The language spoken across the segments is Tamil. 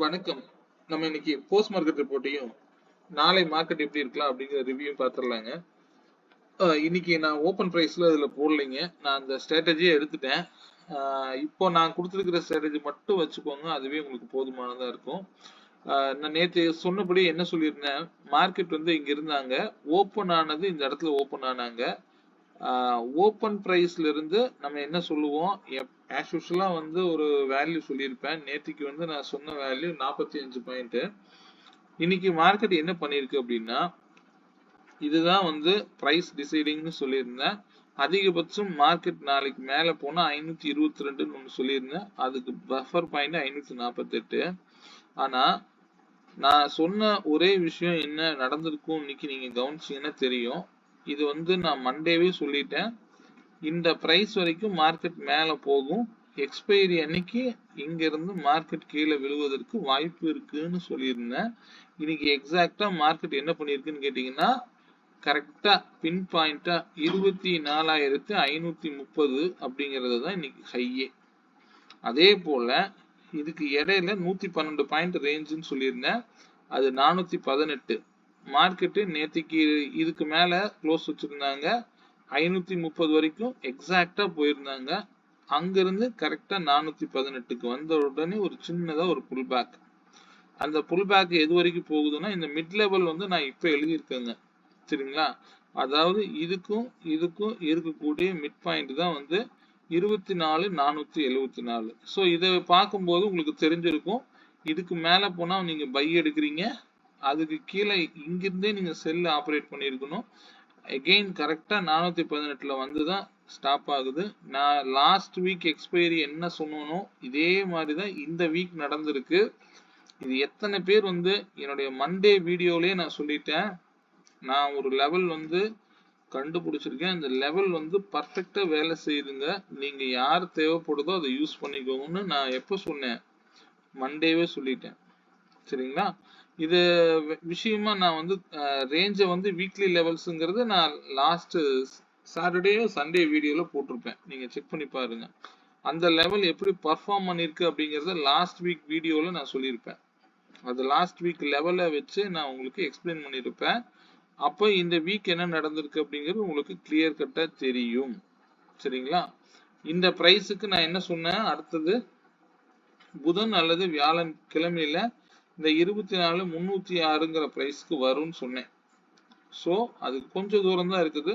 வணக்கம். நம்ம இன்னைக்கு போஸ்ட் மார்க்கெட் ரிப்போர்ட்டையும் நாளை மார்க்கெட் எப்படி இருக்கலாம் அப்படிங்கிற ரிவ்யூ பார்த்துடலாங்க. இன்னைக்கு நான் ஓப்பன் பிரைஸ்ல இதுல போடலைங்க. நான் அந்த ஸ்ட்ராட்டஜியை எடுத்துட்டேன். இப்போ நான் கொடுத்துருக்கிற ஸ்ட்ராட்டஜி மட்டும் வச்சுக்கோங்க, அதுவே உங்களுக்கு போதுமானதா இருக்கும். நான் நேற்று சொன்னபடி என்ன சொல்லியிருந்தேன், மார்க்கெட் வந்து இங்க இருந்தாங்க, ஓப்பன் ஆனது இந்த இடத்துல ஓப்பன் ஆனாங்க. ஓப்பன் பிரைஸ்ல இருந்து நம்ம என்ன சொல்லுவோம், ஆஸ் யூஷுவலா வந்து ஒரு வேல்யூ சொல்லியிருப்பேன். நேற்றுக்கு வந்து நான் சொன்ன வேல்யூ 45 பாயிண்ட். இன்னைக்கு மார்க்கெட் என்ன பண்ணிருக்கு அப்படின்னா, இதுதான் வந்து பிரைஸ் டிசைடிங்னு சொல்லியிருந்தேன். அதிகபட்சம் மார்க்கெட் நாளைக்கு மேல போனா 522 ஒன்று சொல்லியிருந்தேன். அதுக்கு பஃபர் பாயிண்ட் 548. ஆனா நான் சொன்ன ஒரே விஷயம் என்ன நடந்திருக்கும் இன்னைக்கு நீங்க கவனிச்சீங்கன்னா தெரியும். இது வந்து நான் மண்டேவே சொல்லிட்டேன், இந்த பிரைஸ் வரைக்கும் மார்க்கெட் மேல போகும், எக்ஸ்பைரி அன்னைக்கு இங்க இருந்து மார்க்கெட் கீழே விழுவதற்கு வாய்ப்பு இருக்குன்னு சொல்லியிருந்தேன். இன்னைக்கு எக்ஸாக்டா மார்க்கெட் என்ன பண்ணிருக்குன்னு கேட்டீங்கன்னா, கரெக்டா பின் பாயிண்டா 24,530 அப்படிங்கிறது தான் இன்னைக்கு ஹையே. அதே போல இதுக்கு இடையில 112 பாயிண்ட் ரேஞ்சுன்னு சொல்லியிருந்தேன், அது 418. மார்க்கெட்டு நேற்றுக்கு இதுக்கு மேல க்ளோஸ் வச்சிருந்தாங்க, 530 வரைக்கும் எக்ஸாக்டா போயிருந்தாங்க. அங்கிருந்து கரெக்டா 418க்கு வந்த உடனே ஒரு சின்னதா ஒரு புல் பேக். அந்த புல் பேக் எது வரைக்கும் போகுதுன்னா, இந்த மிட் லெவல் வந்து நான் இப்ப எழுதியிருக்கேங்க, சரிங்களா? அதாவது இதுக்கும் இதுக்கும் இருக்கக்கூடிய மிட் பாயிண்ட் தான் வந்து 24,474. ஸோ இதை பார்க்கும்போது உங்களுக்கு தெரிஞ்சிருக்கும், இதுக்கு மேல போனா நீங்க பை எடுக்கிறீங்க, அதுக்கு கீழே இங்கிருந்தே நீங்க செல் ஆப்ரேட் பண்ணியிருக்கணும். அகெயின் கரெக்டா 418ல வந்துதான் ஸ்டாப் ஆகுது. நான் லாஸ்ட் வீக் எக்ஸ்பைரி என்ன சொன்னனோ இதே மாதிரிதான் இந்த வீக் நடந்திருக்கு. இது எத்தனை பேர் வந்து என்னுடைய மண்டே வீடியோலயே நான் சொல்லிட்டேன், நான் ஒரு லெவல் வந்து கண்டுபிடிச்சிருக்கேன், அந்த லெவல் வந்து பர்ஃபெக்டா வேலை செய்யுதுங்க, நீங்க யார் தேவைப்படுதோ அதை யூஸ் பண்ணிக்கோங்கன்னு நான் எப்போ சொன்னேன், மண்டேவே சொல்லிட்டேன், சரிங்களா? இது விஷயமா நான் வந்து ரேஞ்சை வந்து வீக்லி லெவல்ஸுங்கிறது நான் லாஸ்ட் சாட்டர்டே சண்டே வீடியோல போட்டிருப்பேன், நீங்க செக் பண்ணி பாருங்க. அந்த லெவல் எப்படி பர்ஃபார்ம் பண்ணிருக்கு அப்படிங்கறத லாஸ்ட் வீக் வீடியோல நான் சொல்லியிருப்பேன். அது லாஸ்ட் வீக் லெவலை வச்சு நான் உங்களுக்கு எக்ஸ்பிளைன் பண்ணியிருப்பேன். அப்போ இந்த வீக் என்ன நடந்திருக்கு அப்படிங்கிறது உங்களுக்கு கிளியர் கட்டா தெரியும், சரிங்களா? இந்த பிரைஸுக்கு நான் என்ன சொன்னேன், அடுத்தது புதன் அல்லது வியாழன் கிழமையில இந்த 24,306ங்கிற பிரைஸ்க்கு வரும்னு சொன்னேன். ஸோ அது கொஞ்சம் தூரம் தான் இருக்குது,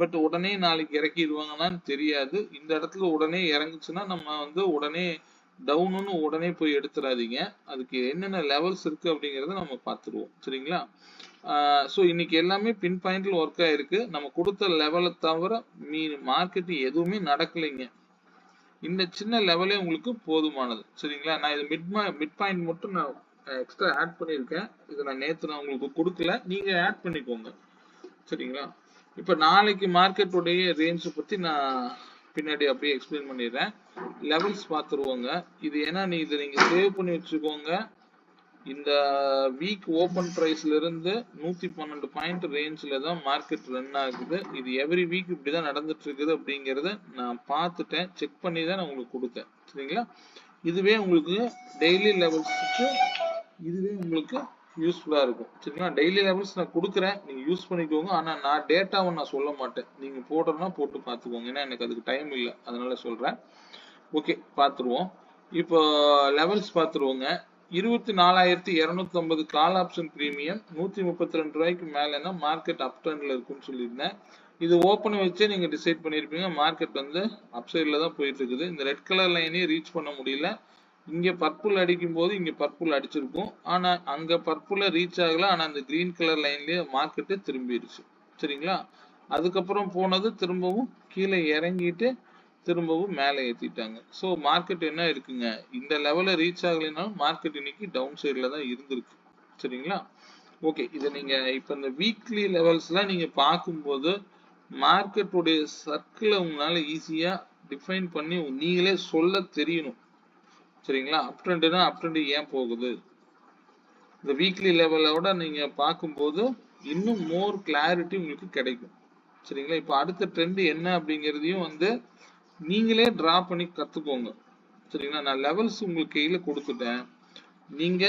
பட் உடனே நாளைக்கு இறக்கிடுவாங்கன்னு தெரியாது. இந்த இடத்துல உடனே இறங்குச்சுன்னா நம்ம வந்து உடனே டவுன்னு உடனே போய் எடுத்துடாதீங்க, அதுக்கு என்னென்ன லெவல்ஸ் இருக்கு அப்படிங்கறத நம்ம பார்த்துருவோம், சரிங்களா? ஸோ இன்னைக்கு எல்லாமே பின் பாயிண்ட்ல ஒர்க் ஆயிருக்கு. நம்ம கொடுத்த லெவலை தவிர மார்க்கெட் எதுவுமே நடக்கலைங்க. இந்த சின்ன லெவலே உங்களுக்கு போதுமானது, சரிங்களா? நான் இது மிட் பாயிண்ட் மட்டும் நான் எக்ஸ்ட்ரா ஆட் பண்ணியிருக்கேன். இதை நான் நேற்று நான் உங்களுக்கு கொடுக்கல, நீங்க ஆட் பண்ணிக்கோங்க, சரிங்களா? இப்ப நாளைக்கு மார்க்கெட்டுடைய ரேஞ்ச் பத்தி நான் பின்னாடி அப்படியே எக்ஸ்பிளைன் பண்ணிடுறேன். லெவல்ஸ் பார்த்துருவோங்க. இது ஏன்னா நீங்க சேவ் பண்ணி வச்சுக்கோங்க. இந்த வீக் ஓபன் பிரைஸ்ல இருந்து 112 பாயிண்ட் ரேஞ்ச்ல தான் மார்க்கெட் ரன் ஆகுது. இது எவ்ரி வீக் இப்படிதான் நடந்துட்டு இருக்குது அப்படிங்கறத நான் பார்த்துட்டேன், செக் பண்ணி தான் நான் உங்களுக்கு கொடுத்தேன், சரிங்களா? இதுவே உங்களுக்கு டெய்லி லெவல்ஸுக்கு இதுவே உங்களுக்கு யூஸ்ஃபுல்லா இருக்கும், சரிங்களா? டெய்லி லெவல்ஸ் நான் கொடுக்குறேன், நீங்க யூஸ் பண்ணிக்கோங்க. ஆனா நான் டேட்டாவை நான் சொல்ல மாட்டேன், நீங்க போடுறதுனா போட்டு பார்த்துக்கோங்க, ஏன்னா எனக்கு அதுக்கு டைம் இல்லை, அதனால சொல்றேன். ஓகே, பார்த்துருவோம். இப்போ லெவல்ஸ் பார்த்துருவோங்க. 24,250 கால் ஆப்ஷன் பிரீமியம் 132 ரூபாய்க்கு மேலனா மார்க்கெட் அப் ட்ரெண்ட்ல இருக்குன்னு சொல்லியிருந்தேன். இது ஓப்பன் வச்சே நீங்க டிசைட் பண்ணிருப்பீங்க, மார்க்கெட் வந்து அப் சைட்ல தான் போயிட்டு இருக்குது. இந்த ரெட் கலர் லைனே ரீச் பண்ண முடியல. இங்க பர்பிள் அடிக்கும் போது இங்க பர்பிள் அடிச்சிருக்கும், ஆனா அங்க பர்பிள ரீச் ஆகல, ஆனா அந்த கிரீன் கலர் லைன்லயே மார்க்கெட்டு திரும்பிடுச்சு, சரிங்களா? அதுக்கப்புறம் போனது திரும்பவும் கீழே இறங்கிட்டு திரும்பவும் மேலே ஏத்திட்டாங்க. ஸோ மார்க்கெட் என்ன இருக்குங்க, இந்த லெவலை ரீச் ஆகலைனாலும் மார்க்கெட் இன்னைக்கு டவுன் சைட்ல தான் இருந்திருக்கு, சரிங்களா? ஓகே, இதை நீங்க இப்ப இந்த வீக்லி லெவல்ஸ்லாம் நீங்க பார்க்கும்போது மார்க்கெட்டுடைய சர்க்கிளை உங்களால ஈஸியா டிஃபைன் பண்ணி நீங்களே சொல்ல தெரியணும், சரிங்களா? அப் ட்ரெண்ட்னா அப் ட்ரெண்ட் ஏன் போகுது, இந்த வீக்லி லெவலோட நீங்க பார்க்கும்போது இன்னும் மோர் கிளாரிட்டி உங்களுக்கு கிடைக்கும், சரிங்களா? இப்போ அடுத்த ட்ரெண்ட் என்ன அப்படிங்கிறதையும் வந்து நீங்களே டிரா பண்ணி கத்துக்கோங்க, சரிங்களா? நான் லெவல்ஸ் உங்களுக்கு கையில கொடுத்துட்டேன், நீங்க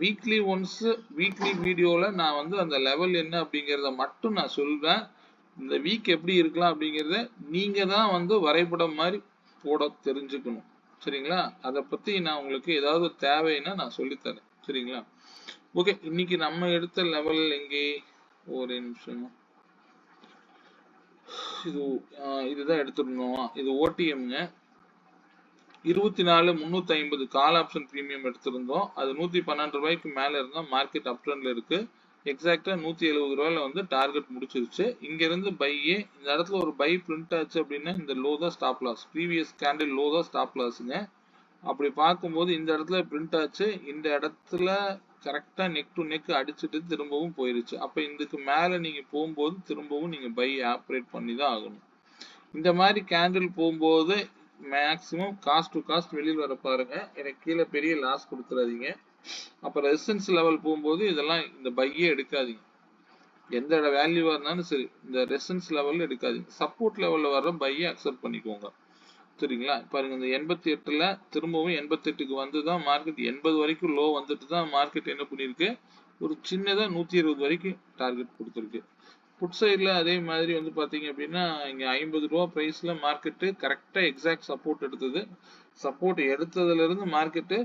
வீக்லி ஒன்ஸ் வீக்லி வீடியோல நான் வந்து அந்த லெவல் என்ன அப்படிங்கறத மட்டும் நான் சொல்றேன். இந்த வீக் எப்படி இருக்கலாம் அப்படிங்கறத நீங்க தான் வந்து வரைபடம் மாதிரி போட தெரிஞ்சுக்கணும். சரிங்களா? அதை பத்தி நான் உங்களுக்கு ஏதாவது தேவைன்னா நான் சொல்லித்தரேன். சரிங்களா? ஓகே, இன்னைக்கு நம்ம எடுத்த லெவல் எங்கே, ஒரு நிமிஷம், இதுதான் எடுத்துருந்தோம். இது ஓடிஎம்ங்க. 24,350 கால் ஆப்ஷன் பிரீமியம் எடுத்திருந்தோம். அது 112 ரூபாய்க்கு மேல இருந்தா மார்க்கெட் அப் ட்ரெண்ட்ல இருக்கு. எக்ஸாக்டா 170 ரூபாயில வந்து டார்கெட் முடிச்சிருச்சு. இங்க இருந்து பையே, இந்த இடத்துல ஒரு பை பிரிண்ட் ஆச்சு அப்படின்னா இந்த லோ தான் stop loss. Previous candle low தான் ஸ்டாப் லாஸ்ங்க. அப்படி பார்க்கும்போது இந்த இடத்துல பிரிண்ட் ஆச்சு. இந்த இடத்துல கரெக்டா நெக் டு நெக் அடிச்சுட்டு திரும்பவும் போயிருச்சு. அப்ப இதுக்கு மேல நீங்க போகும்போது திரும்பவும் நீங்க பை ஆப்ரேட் பண்ணி தான் ஆகணும். இந்த மாதிரி கேண்டில் போகும்போது மேக்ஸிமம் காஸ்ட் டு காஸ்ட் வெளியில் வர பாருங்க. எனக்கு கீழே பெரிய லாஸ் கொடுத்துறாதீங்க. அப்ப ரெசிஸ்டன்ஸ் லெவல் போகும்போது இதெல்லாம் இந்த பையே எடுக்காதீங்க. எந்த வேல்யூவா இருந்தாலும் சரி, இந்த ரெசிஸ்டன்ஸ் லெவல்ல எடுக்காதீங்க. சப்போர்ட் லெவல்ல வர பையை அக்செப்ட் பண்ணிக்கோங்க. சரிங்களா? பாருங்க, இந்த 88ல திரும்பவும் 88க்கு வந்து தான் மார்க்கெட் 80 வரைக்கும் லோ வந்துட்டு தான் மார்க்கெட் என்ன பண்ணிருக்கு, ஒரு சின்னதா 120 வரைக்கும் டார்கெட் கொடுத்துருக்கு. புட் சைட்ல அதே மாதிரி வந்து பாத்தீங்க அப்படின்னா இங்க 50 ரூபா பிரைஸ்ல மார்க்கெட்டு கரெக்டா எக்ஸாக்ட் சப்போர்ட் எடுத்தது. சப்போர்ட் எடுத்ததுல இருந்து மார்க்கெட்டு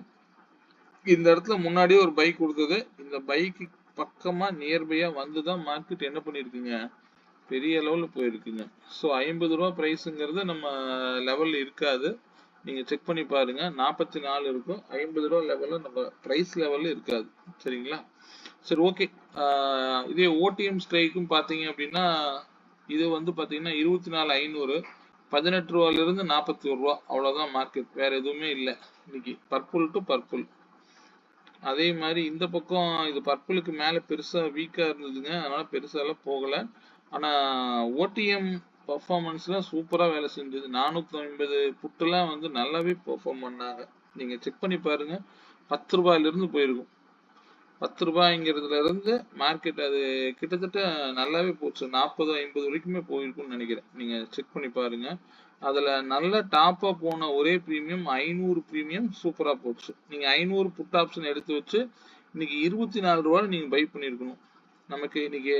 இந்த இடத்துல முன்னாடியே ஒரு பைக் கொடுத்தது. இந்த பைக்கு பக்கமா நியர்பையா வந்துதான் மார்க்கெட் என்ன பண்ணிருக்குங்க, பெரிய லெவல்ல போயிருக்குங்க. ஸோ 50 ரூபா பிரைஸுங்கிறது நம்ம லெவல்ல இருக்காது. நீங்க செக் பண்ணி பாருங்க. 44 இருக்கும். 50 ரூபா லெவல்ல நம்ம பிரைஸ் லெவல்ல இருக்காது. சரிங்களா? சரி, ஓகே. இதே ஓடிஎம் ஸ்ட்ரைக்கும் பாத்தீங்க அப்படின்னா இது வந்து பாத்தீங்கன்னா 24,500, 18 ரூபாயில இருந்து 41 ரூபா, அவ்வளவுதான் மார்க்கெட். வேற எதுவுமே இல்லை இன்னைக்கு. Purple to purple. அதே மாதிரி இந்த பக்கம் இது பர்பிளுக்கு மேல பெருசா வீக்கா இருந்ததுங்க. அதனால பெருசா எல்லாம் போகல. ஆனா ஓடிஎம் பர்ஃபார்மன்ஸ்ல சூப்பரா வேலை செஞ்சது. 450 புட்டுலாம் வந்து நல்லாவே பெர்ஃபார்ம் பண்ணாங்க. நீங்க செக் பண்ணி பாருங்க. 10 ரூபாயில இருந்து போயிருக்கும். 10 ரூபாய்ங்கிறதுல இருந்து மார்க்கெட் அது கிட்டத்தட்ட நல்லாவே போச்சு. 40, 50 வரைக்குமே போயிருக்கும்னு நினைக்கிறேன். நீங்க செக் பண்ணி பாருங்க. அதுல நல்ல டாப்பா போன ஒரே பிரீமியம் 500 பிரீமியம் சூப்பரா போச்சு. நீங்க 500 புட் ஆப்ஷன் எடுத்து வச்சு இன்னைக்கு 24 ரூபாய் நீங்க பை பண்ணிருக்கணும். நமக்கு இன்னைக்கு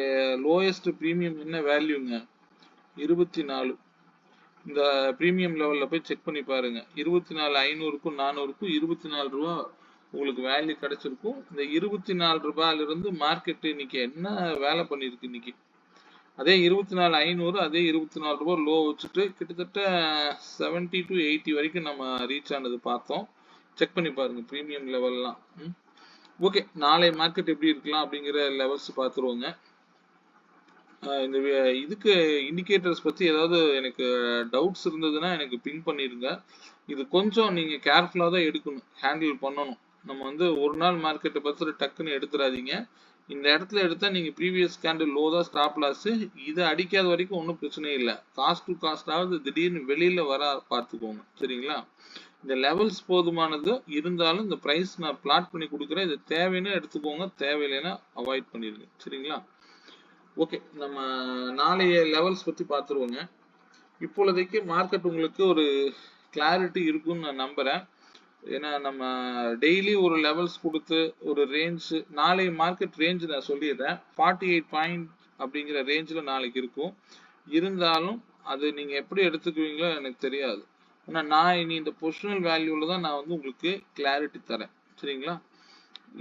லோயஸ்ட் பிரீமியம் என்ன வேல்யூங்க, 24. இந்த பிரீமியம் லெவல்ல போய் செக் பண்ணி பாருங்க. 24,500க்கும் 400க்கும் 24 ரூபா உங்களுக்கு வேல்யூ கிடைச்சிருக்கும். இந்த 24 ரூபாயில இருந்து மார்க்கெட் இன்னைக்கு என்ன வேலை பண்ணிருக்கு இன்னைக்கு. அதே 24,500, அதே 24 ரூபாய் லோ வச்சுட்டு கிட்டத்தட்ட 70 to 80 வரைக்கும் நம்ம ரீச் ஆனது பார்த்தோம். செக் பண்ணி பாருங்க பிரீமியம் லெவல்லாம். ஓகே, நாளை மார்க்கெட் எப்படி இருக்கலாம் அப்படிங்கிற லெவல்ஸ் பார்த்துருவோங்க. இந்த இதுக்கு இண்டிகேட்டர்ஸ் பத்தி ஏதாவது எனக்கு டவுட்ஸ் இருந்ததுன்னா எனக்கு பின் பண்ணிருங்க. இது கொஞ்சம் நீங்க கேர்ஃபுல்லா தான் எடுக்கணும், ஹேண்டில் பண்ணணும். நம்ம வந்து ஒரு நாள் மார்க்கெட்டை பார்த்துட்டு டக்குன்னு எடுத்துடாதீங்க. இந்த இடத்துல எடுத்தா நீங்க ப்ரீவியஸ் கேண்டில் லோ தான் ஸ்டாப் லாஸ். இதை அடிக்காத வரைக்கும் ஒன்றும் பிரச்சனை இல்லை. காஸ்ட் டு காஸ்டாவது திடீர்னு வெளியில வர பார்த்துக்கோங்க. சரிங்களா? இந்த லெவல்ஸ் போதுமானது இருந்தாலும் இந்த பிரைஸ் நான் பிளாட் பண்ணி கொடுக்குறேன். இது தேவைன்னா எடுத்துக்கோங்க, தேவையில்லைன்னா அவாய்ட் பண்ணிருங்க. சரிங்களா? ஓகே, நம்ம நாளைய லெவல்ஸ் பத்தி பார்த்துருவோங்க. இப்பொழுதைக்கு மார்க்கெட் உங்களுக்கு ஒரு கிளாரிட்டி இருக்குன்னு நான் நம்புறேன். ஏன்னா நம்ம டெய்லி ஒரு லெவல்ஸ் கொடுத்து ஒரு ரேஞ்ச், நாளைய மார்க்கெட் ரேஞ்ச் நான் சொல்லிடுறேன். 48 பாயிண்ட் அப்படிங்கிற ரேஞ்சில் நாளைக்கு இருக்கும். இருந்தாலும் அது நீங்க எப்படி எடுத்துக்குவீங்களோ எனக்கு தெரியாது. ஆனா நான் இனி இந்த பொசிஷனல் வேல்யூல தான் நான் வந்து உங்களுக்கு கிளாரிட்டி தரேன். சரிங்களா?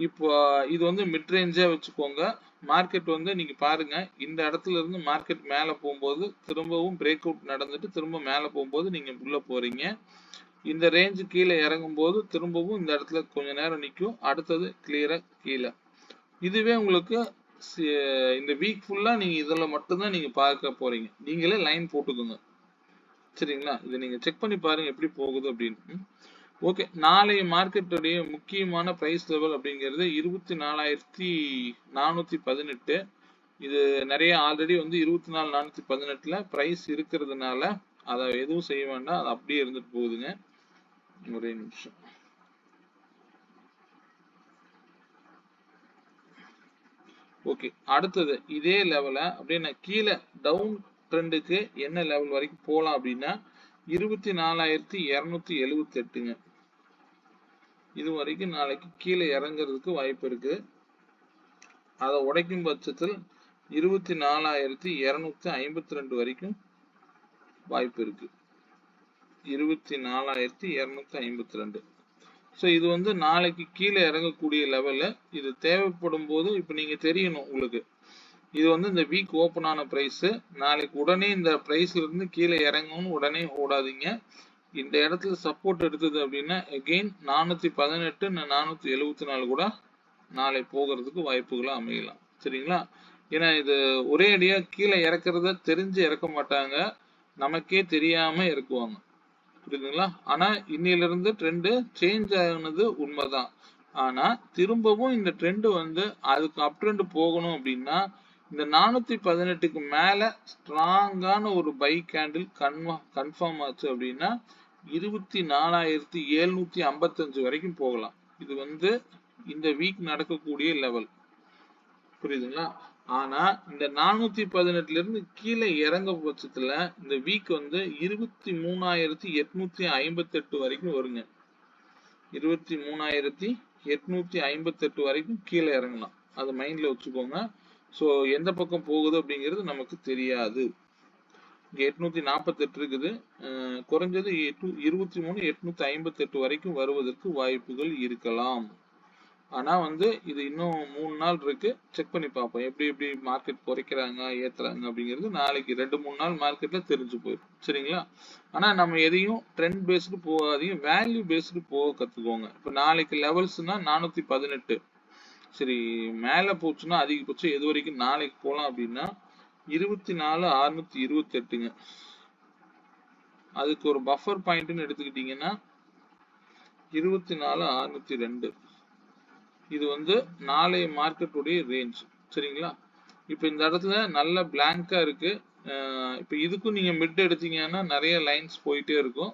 இப்போ இது வந்து மிட் ரேஞ்சா வச்சுக்கோங்க. மார்க்கெட் வந்து நீங்க பாருங்க, இந்த இடத்துல இருந்து மார்க்கெட் மேல போகும்போது திரும்பவும் பிரேக் அவுட் நடந்துட்டு திரும்ப மேல போகும்போது நீங்க உள்ள போறீங்க. இந்த ரேஞ்சு கீழே இறங்கும் போது திரும்பவும் இந்த இடத்துல கொஞ்ச நேரம் நிற்கும். அடுத்தது கிளியரா கீழே. இதுவே உங்களுக்கு இந்த வீக் ஃபுல்லா நீங்க இதுல மட்டும்தான் நீங்க பார்க்க போறீங்க. நீங்களே லைன் போட்டுக்கோங்க. சரிங்களா? இதை நீங்க செக் பண்ணி பாருங்க எப்படி போகுது அப்படின்னு. ஓகே, நாளைய மார்க்கெட்டுடைய முக்கியமான பிரைஸ் லெவல் அப்படிங்கிறது 24,418. இது நிறைய ஆல்ரெடி வந்து 24,418ல பிரைஸ் இருக்கிறதுனால அதை எதுவும் செய்ய வேண்டாம், அது அப்படியே இருந்துட்டு போகுதுங்க. ஒரே நிமிஷம். ஓகே, அடுத்தது இதே லெவல அப்படியே நான் கீழே டவுன் ட்ரெண்டுக்கு என்ன லெவல் வரைக்கும் போகலாம் அப்படின்னா 24,278ங்க. இது வரைக்கும் நாளைக்கு கீழே இறங்குறதுக்கு வாய்ப்பு இருக்கு. அதை உடைக்கும் பட்சத்தில் 24,252 வரைக்கும் வாய்ப்பு இருக்கு. 24,252. ஸோ இது வந்து நாளைக்கு கீழே இறங்கக்கூடிய லெவல்ல. இது தேவைப்படும் போது இப்போ நீங்க தெரியணும் உங்களுக்கு, இது வந்து இந்த வீக் ஓப்பன் ஆன பிரைஸ். நாளைக்கு உடனே இந்த பிரைஸ்ல இருந்து கீழே இறங்கணும்னு உடனே ஓடாதீங்க. இந்த இடத்துல சப்போர்ட் எடுத்தது அப்படின்னா அகெயின் 418 474 கூட நாளை போகிறதுக்கு வாய்ப்புகளை அமையலாம். சரிங்களா? ஏன்னா இது ஒரே அடியா கீழே இறக்குறத தெரிஞ்சு இறக்க மாட்டாங்க, நமக்கே தெரியாம இறக்குவாங்க. புரியுதுங்களா? ஆனா இன்னையில இருந்து ட்ரெண்ட் சேஞ்ச் ஆனது உண்மைதான். ஆனா திரும்பவும் இந்த ட்ரெண்ட் வந்து அதுக்கு அப் ட்ரெண்ட் போகணும் அப்படின்னா இந்த 418க்கு மேல ஸ்ட்ராங்கான ஒரு பை கேண்டில் கன்ஃபார்ம் ஆச்சு அப்படின்னா 24,755 வரைக்கும் போகலாம். இது வந்து இந்த வீக் நடக்கக்கூடிய லெவல். புரியுதுங்களா? ஆனா இந்த 418ல இருந்து கீழே இறங்க பட்சத்துல இந்த வீக் வந்து 23,858 வரைக்கும் வருங்க. 23,858 வரைக்கும் கீழே இறங்கலாம். அது மைண்ட்ல வச்சுக்கோங்க. ஸோ எந்த பக்கம் போகுது அப்படிங்கிறது நமக்கு தெரியாது. இங்க 848 இருக்குது. குறைஞ்சது 23,858 வரைக்கும் வருவதற்கு வாய்ப்புகள் இருக்கலாம். ஆனா வந்து இது இன்னும் 3 நாள் இருக்கு. செக் பண்ணி பார்ப்போம் எப்படி மார்க்கெட் குறைக்கிறாங்க ஏத்துறாங்க அப்படிங்கிறது நாளைக்கு 2-3 நாள் மார்க்கெட்ல தெரிஞ்சு போயிடும். சரிங்களா? ஆனா நம்ம எதையும் ட்ரெண்ட் பேஸ்டு போகாதீங்க, வேல்யூ பேஸ்டு போக கத்துக்கோங்க. இப்ப நாளைக்கு லெவல்ஸ்னா 418. சரி, மேல போச்சுன்னா அதிகபட்சம் எது வரைக்கும் நாளைக்கு போலாம் அப்படின்னா 24,628ங்க. அதுக்கு ஒரு பஃபர் பாயிண்ட்னு எடுத்துக்கிட்டீங்கன்னா 24,602. இது வந்து நாளைய மார்க்கெட்டுடைய ரேஞ்ச். சரிங்களா? இப்போ இந்த இடத்துல நல்ல பிளாங்கா இருக்கு. இப்போ இதுக்கும் நீங்க மிட் எடுத்தீங்கன்னா நிறைய லைன்ஸ் போயிட்டே இருக்கும்.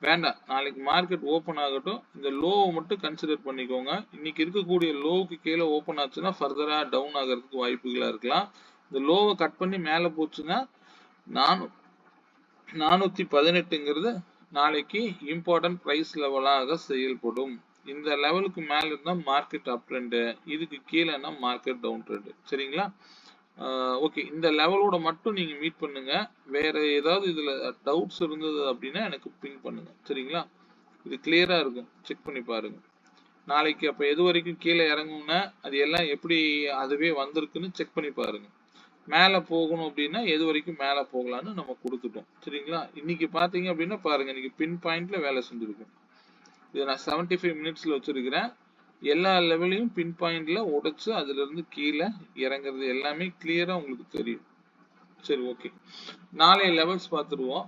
வேண்டாம், நாளைக்கு மார்க்கெட் ஓப்பன் ஆகட்டும். இந்த லோவை மட்டும் கன்சிடர் பண்ணிக்கோங்க. இன்னைக்கு இருக்கக்கூடிய லோவுக்கு கீழே ஓப்பன் ஆச்சுன்னா ஃபர்தரா டவுன் ஆகிறதுக்கு வாய்ப்புகளா இருக்கலாம். இந்த லோவை கட் பண்ணி மேலே போச்சுன்னா 418ங்கிறது நாளைக்கு இம்பார்ட்டன்ட் பிரைஸ் லெவலாக செயல்படும். இந்த லெவலுக்கு மேல இருந்தா மார்க்கெட் அப் ட்ரெண்ட், இதுக்கு கீழேனா மார்க்கெட் டவுன் ட்ரெண்ட். சரிங்களா? ஓகே, இந்த லெவலோட மட்டும் நீங்க மீட் பண்ணுங்க. வேற ஏதாவது இதுல டவுட்ஸ் இருந்தது அப்படின்னா எனக்கு பிங் பண்ணுங்க. சரிங்களா? இது கிளியரா இருக்கும், செக் பண்ணி பாருங்க. நாளைக்கு அப்ப எது வரைக்கும் கீழே இறங்கும்னா அது எல்லாம் எப்படி அதுவே வந்திருக்குன்னு செக் பண்ணி பாருங்க. மேல போகணும் அப்படின்னா எது வரைக்கும் மேல போகலான்னு நம்ம கொடுத்துட்டோம். சரிங்களா? இன்னைக்கு பாத்தீங்க அப்படின்னா பாருங்க, இன்னைக்கு பின் பாயிண்ட்ல வேலை செஞ்சிருக்கும். இதை நான் 75 மினிட்ஸ்ல வச்சிருக்கிறேன். எல்லா லெவலையும் பின் பாயிண்ட்ல உடைச்சு அதுல இருந்து கீழே இறங்குறது எல்லாமே கிளியரா உங்களுக்கு தெரியும். சரி, ஓகே, நாளைய லெவல்ஸ் பார்த்துருவோம்.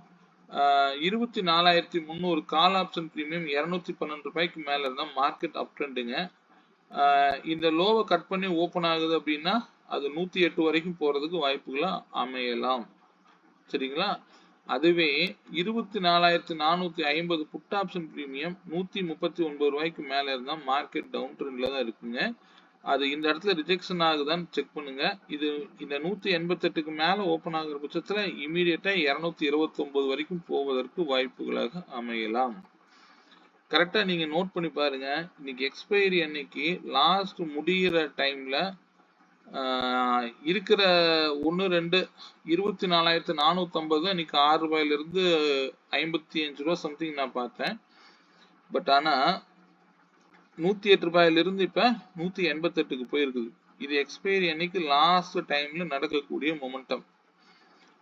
24,300 கால் ஆப்ஷன் பிரீமியம் 212 ரூபாய்க்கு மேல இருந்தா மார்க்கெட் அப் ட்ரெண்டுங்க. இந்த லோவை கட் பண்ணி ஓபன் ஆகுது அப்படின்னா அது 108 வரைக்கும் போறதுக்கு வாய்ப்புகளா அமையலாம். சரிங்களா? அதுவே 24,450 புட் ஆப்ஷன் பிரீமியம் 139 ரூபாய்க்கு மேல இருந்தா மார்க்கெட் டவுன் ட்ரெண்ட்ல தான் இருக்குங்க. அது இந்த இடத்துல ரிஜெக்ஷன் ஆகுதான்னு செக் பண்ணுங்க. இது இந்த 188க்கு மேல ஓபன் ஆகுற பட்சத்துல இமீடியட்டா 229 வரைக்கும் போவதற்கு வாய்ப்புகளாக அமையலாம். கரெக்டா நீங்க நோட் பண்ணி பாருங்க. இன்னைக்கு எக்ஸ்பைரி அன்னைக்கு லாஸ்ட் முடிகிற டைம்ல இருக்கிற 1-2 24,450 இன்னைக்கு 6 ரூபாயில இருந்து 55 ரூபாய் சம்திங் நான் பார்த்தேன். பட் ஆனா 108 ரூபாயில இருந்து இப்ப 188க்கு போயிருக்குது. இது எக்ஸ்பைரி அன்னைக்கு லாஸ்ட் டைம்ல நடக்கக்கூடிய மொமெண்டம்.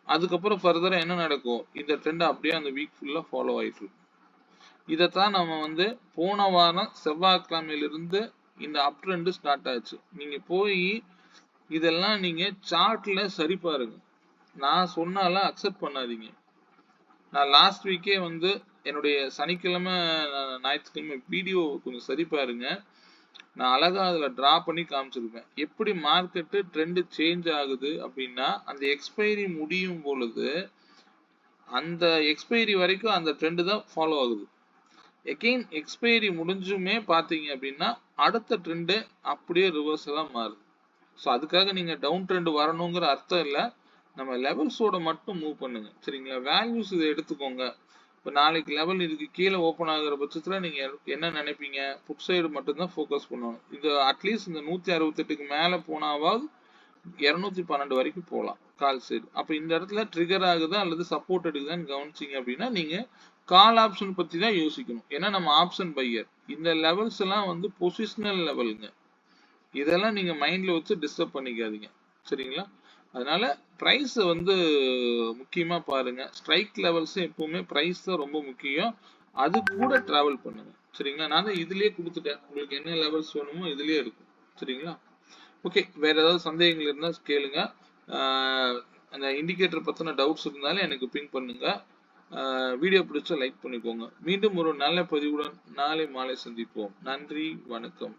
அதுக்கப்புறம் ஃபர்தரா என்ன நடக்கும்? இந்த ட்ரெண்ட் அப்படியே அந்த வீக் ஃபுல்லா ஃபாலோ ஆயிட்டு இருக்கு. இதைத்தான் நம்ம வந்து போன வாரம் செவ்வாய்க்கிழமையிலிருந்து இந்த அப் ட்ரெண்ட் ஸ்டார்ட் ஆச்சு. நீங்க போய் இதெல்லாம் நீங்க சார்ட்ல சரி பாருங்க. நான் சொன்னாலாம் அக்செப்ட் பண்ணாதீங்க. நான் லாஸ்ட் வீக்கே வந்து என்னுடைய சனிக்கிழமை ஞாயிற்றுக்கிழமை வீடியோ கொஞ்சம் சரி பாருங்க. நான் அழகா அதுல டிரா பண்ணி காமிச்சிருப்பேன். எப்படி மார்க்கெட்டு ட்ரெண்ட் சேஞ்ச் ஆகுது அப்படின்னா அந்த எக்ஸ்பைரி முடியும் பொழுது அந்த எக்ஸ்பைரி வரைக்கும் அந்த ட்ரெண்ட் தான் ஃபாலோ ஆகுது. எகெயின் எக்ஸ்பைரி முடிஞ்சுமே பாத்தீங்க அப்படின்னா அடுத்த ட்ரெண்ட் அப்படியே ரிவர்ஸலா மாறுது. ஸோ அதுக்காக நீங்க டவுன் ட்ரெண்ட் வரணுங்கிற அர்த்தம் இல்லை. நம்ம லெவல்ஸோட மட்டும் மூவ் பண்ணுங்க. சரிங்களா? வேல்யூஸ் இதை எடுத்துக்கோங்க. இப்போ நாளைக்கு லெவல் இதுக்கு கீழே ஓப்பன் ஆகுற பட்சத்தில் நீங்கள் என்ன நினைப்பீங்க? புட் சைடு மட்டும்தான் ஃபோக்கஸ் பண்ணணும். இது அட்லீஸ்ட் இந்த 168க்கு மேலே போனாவாவது 212 வரைக்கும் போகலாம் கால் சைடு. அப்போ இந்த இடத்துல ட்ரிகர் ஆகுதா அல்லது சப்போர்ட் எடுக்குதான்னு கவனிச்சிங்க அப்படின்னா நீங்கள் கால் ஆப்ஷன் பற்றி தான் யோசிக்கணும். ஏன்னா நம்ம ஆப்ஷன் பையர். இந்த லெவல்ஸ் எல்லாம் வந்து பொசிஷனல் லெவலுங்க. இதெல்லாம் நீங்க மைண்ட்ல வச்சு டிஸ்டர்ப் பண்ணிக்காதீங்க. சரிங்களா? அதனால பிரைஸ் வந்து முக்கியமா பாருங்க. ஸ்ட்ரைக் லெவல்ஸ் எப்பவுமே பிரைஸ் தான் ரொம்ப முக்கியம். அது கூட டிராவல் பண்ணுங்க. சரிங்களா? நான் தான் இதுலயே கொடுத்துட்டேன். உங்களுக்கு என்ன லெவல்ஸ் வேணுமோ இதுலயே இருக்கும். சரிங்களா? ஓகே, வேற ஏதாவது சந்தேகங்கள் இருந்தா கேளுங்க. அந்த இண்டிகேட்டர் பத்தின டவுட்ஸ் இருந்தாலும் எனக்கு பிங் பண்ணுங்க. வீடியோ பிடிச்சா லைக் பண்ணிக்கோங்க. மீண்டும் ஒரு நல்ல பதிவுடன் நாளை மாலை சந்திப்போம். நன்றி, வணக்கம்.